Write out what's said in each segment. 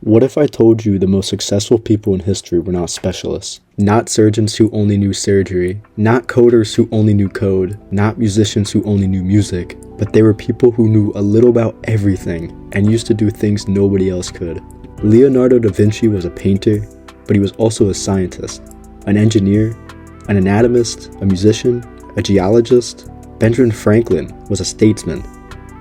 What if I told you the most successful people in history were not specialists? Not surgeons who only knew surgery, not coders who only knew code, not musicians who only knew music, but they were people who knew a little about everything and used to do things nobody else could. Leonardo da Vinci was a painter, but he was also a scientist, an engineer, an anatomist, a musician, a geologist. Benjamin Franklin was a statesman,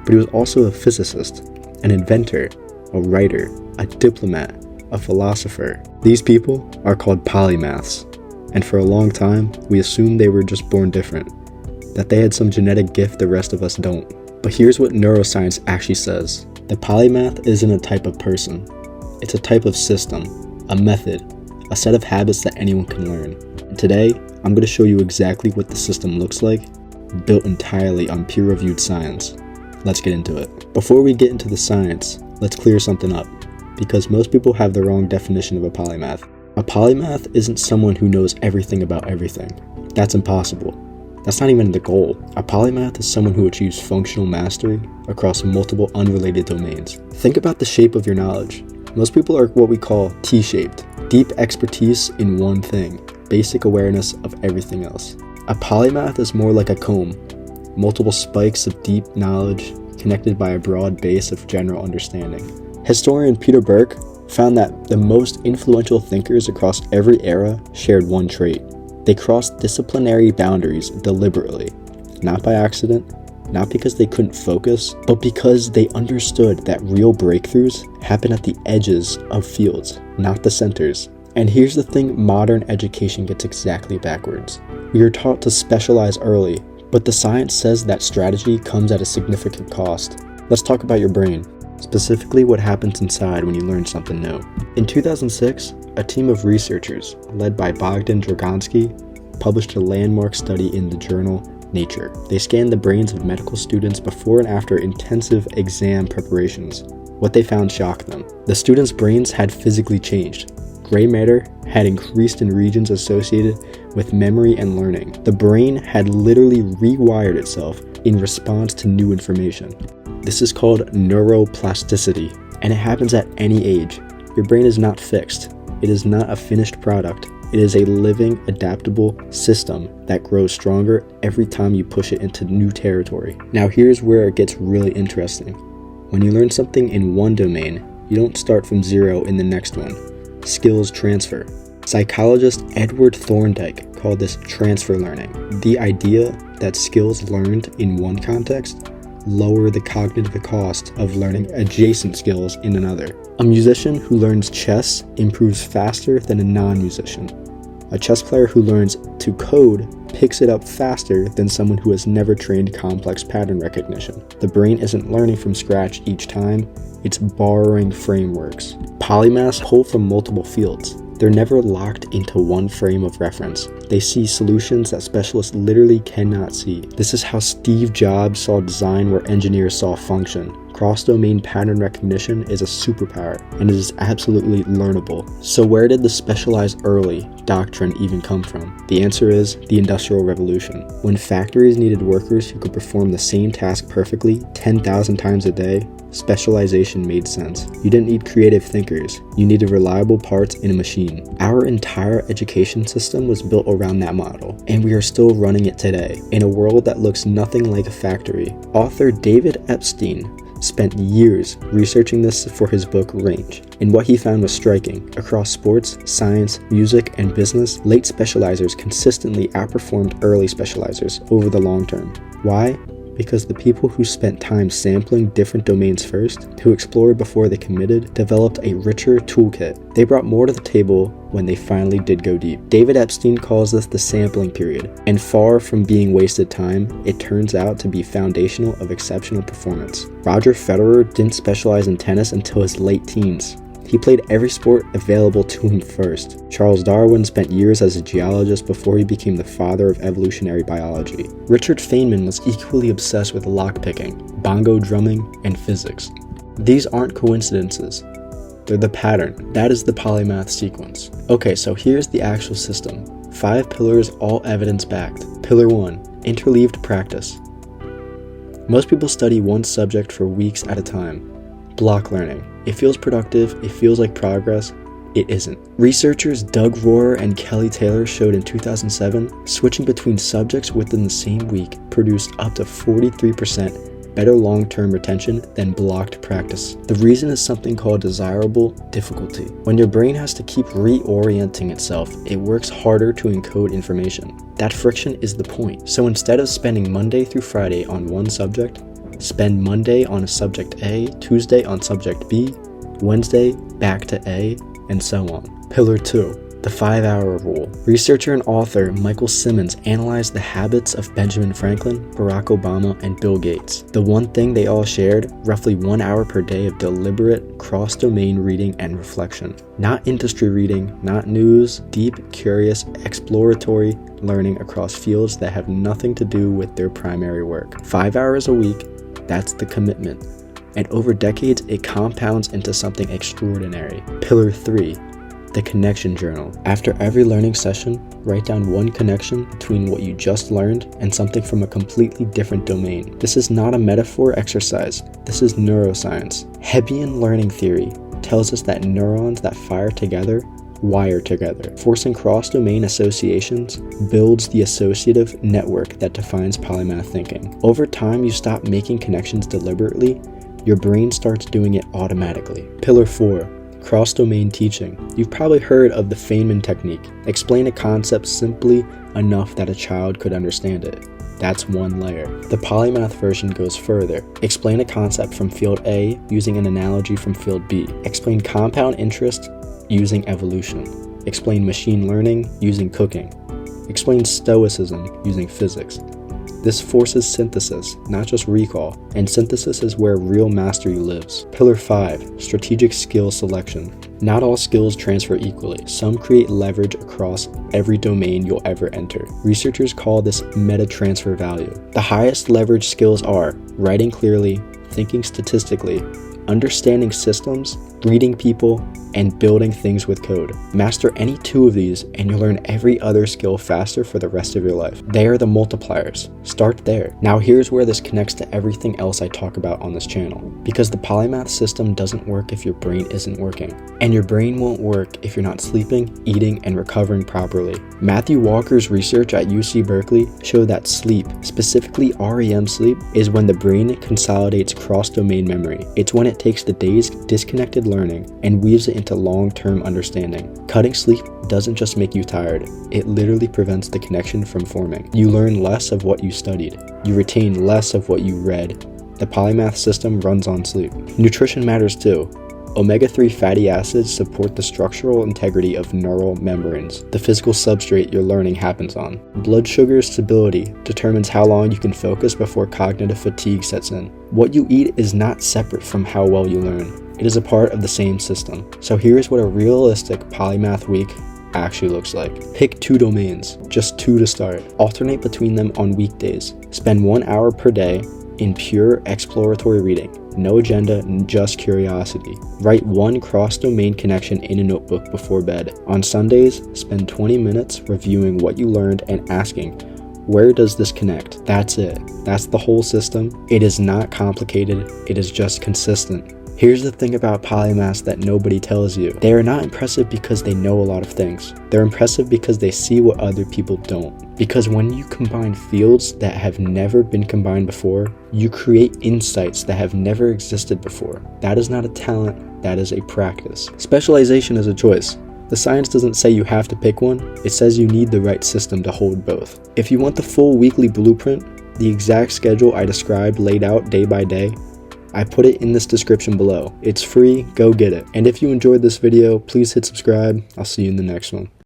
but he was also a physicist, an inventor, a writer, a diplomat, a philosopher. These people are called polymaths, and for a long time, we assumed they were just born different, that they had some genetic gift the rest of us don't. But here's what neuroscience actually says. The polymath isn't a type of person. It's a type of system, a method, a set of habits that anyone can learn. And today, I'm going to show you exactly what the system looks like, built entirely on peer-reviewed science. Let's get into it. Before we get into the science, let's clear something up, because most people have the wrong definition of a polymath. A polymath isn't someone who knows everything about everything. That's impossible. That's not even the goal. A polymath is someone who achieves functional mastery across multiple unrelated domains. Think about the shape of your knowledge. Most people are what we call T-shaped. Deep expertise in one thing, basic awareness of everything else. A polymath is more like a comb, multiple spikes of deep knowledge connected by a broad base of general understanding. Historian Peter Burke found that the most influential thinkers across every era shared one trait. They crossed disciplinary boundaries deliberately, not by accident, not because they couldn't focus, but because they understood that real breakthroughs happen at the edges of fields, not the centers. And here's the thing modern education gets exactly backwards. We are taught to specialize early, but the science says that strategy comes at a significant cost. Let's talk about your brain, specifically what happens inside when you learn something new. In 2006, a team of researchers, led by Bogdan Draganski, published a landmark study in the journal Nature. They scanned the brains of medical students before and after intensive exam preparations. What they found shocked them. The students' brains had physically changed. Gray matter had increased in regions associated with memory and learning. The brain had literally rewired itself in response to new information. This is called neuroplasticity, and it happens at any age. Your brain is not fixed. It is not a finished product. It is a living, adaptable system that grows stronger every time you push it into new territory. Now here's where it gets really interesting. When you learn something in one domain, you don't start from zero in the next one. Skills transfer. Psychologist Edward Thorndike called this transfer learning. The idea that skills learned in one context lower the cognitive cost of learning adjacent skills in another. A musician who learns chess improves faster than a non-musician. A chess player who learns to code picks it up faster than someone who has never trained complex pattern recognition. The brain isn't learning from scratch each time, it's borrowing frameworks. Polymaths pull from multiple fields. They're never locked into one frame of reference. They see solutions that specialists literally cannot see. This is how Steve Jobs saw design where engineers saw function. Cross-domain pattern recognition is a superpower, and it is absolutely learnable. So where did the specialize early doctrine even come from? The answer is the Industrial Revolution. When factories needed workers who could perform the same task perfectly 10,000 times a day, specialization made sense. You didn't need creative thinkers, you needed reliable parts in a machine. Our entire education system was built around that model, and we are still running it today, in a world that looks nothing like a factory. Author David Epstein spent years researching this for his book Range, and what he found was striking. Across sports, science, music, and business, late specializers consistently outperformed early specializers over the long term. Why? Because the people who spent time sampling different domains first, who explored before they committed, developed a richer toolkit. They brought more to the table when they finally did go deep. David Epstein calls this the sampling period, and far from being wasted time, it turns out to be foundational of exceptional performance. Roger Federer didn't specialize in tennis until his late teens. He played every sport available to him first. Charles Darwin spent years as a geologist before he became the father of evolutionary biology. Richard Feynman was equally obsessed with lockpicking, bongo drumming, and physics. These aren't coincidences. They're the pattern. That is the polymath sequence. Okay, so here's the actual system. 5 pillars, all evidence-backed. Pillar 1, interleaved practice. Most people study one subject for weeks at a time. Block learning. It feels productive, it feels like progress. It isn't. Researchers Doug Rohrer and Kelly Taylor showed in 2007, switching between subjects within the same week produced up to 43% better long-term retention than blocked practice. The reason is something called desirable difficulty. When your brain has to keep reorienting itself, it works harder to encode information. That friction is the point. So instead of spending Monday through Friday on one subject, spend Monday on a subject A, Tuesday on subject B, Wednesday back to A, and so on. Pillar 2, the 5-hour rule. Researcher and author Michael Simmons analyzed the habits of Benjamin Franklin, Barack Obama, and Bill Gates. The one thing they all shared, roughly 1 hour per day of deliberate, cross-domain reading and reflection. Not industry reading, not news, deep, curious, exploratory learning across fields that have nothing to do with their primary work. 5 hours a week, that's the commitment. And over decades, it compounds into something extraordinary. Pillar 3, the connection journal. After every learning session, write down one connection between what you just learned and something from a completely different domain. This is not a metaphor exercise. This is neuroscience. Hebbian learning theory tells us that neurons that fire together wire together. Forcing cross-domain associations builds the associative network that defines polymath thinking. Over time, you stop making connections deliberately. Your brain starts doing it automatically. Pillar 4, cross-domain teaching. You've probably heard of the Feynman technique. Explain a concept simply enough that a child could understand it. That's one layer. The polymath version goes further. Explain a concept from field A using an analogy from field B. Explain compound interest using evolution. Explain machine learning using cooking. Explain stoicism using physics. This forces synthesis, not just recall, and synthesis is where real mastery lives. Pillar 5, strategic skill selection. Not all skills transfer equally. Some create leverage across every domain you'll ever enter. Researchers call this meta transfer value. The highest leverage skills are writing clearly, thinking statistically, understanding systems, reading people, and building things with code. Master any 2 of these and you'll learn every other skill faster for the rest of your life. They are the multipliers. Start there. Now here's where this connects to everything else I talk about on this channel. Because the polymath system doesn't work if your brain isn't working. And your brain won't work if you're not sleeping, eating, and recovering properly. Matthew Walker's research at UC Berkeley showed that sleep, specifically REM sleep, is when the brain consolidates cross-domain memory. It's when it takes the day's disconnected learning and weaves it into long-term understanding. Cutting sleep doesn't just make you tired, it literally prevents the connection from forming. You learn less of what you studied. You retain less of what you read. The polymath system runs on sleep. Nutrition matters too. Omega-3 fatty acids support the structural integrity of neural membranes, the physical substrate your learning happens on. Blood sugar stability determines how long you can focus before cognitive fatigue sets in. What you eat is not separate from how well you learn. It is a part of the same system. So here's what a realistic polymath week actually looks like. Pick 2 domains, just 2 to start. Alternate between them on weekdays. Spend 1 hour per day in pure exploratory reading. No agenda, just curiosity. Write 1 cross-domain connection in a notebook before bed. On Sundays, spend 20 minutes reviewing what you learned and asking, where does this connect? That's it. That's the whole system. It is not complicated. It is just consistent. Here's the thing about polymaths that nobody tells you. They are not impressive because they know a lot of things. They're impressive because they see what other people don't. Because when you combine fields that have never been combined before, you create insights that have never existed before. That is not a talent, that is a practice. Specialization is a choice. The science doesn't say you have to pick one, it says you need the right system to hold both. If you want the full weekly blueprint, the exact schedule I described laid out day by day, I put it in this description below. It's free, go get it. And if you enjoyed this video, please hit subscribe. I'll see you in the next one.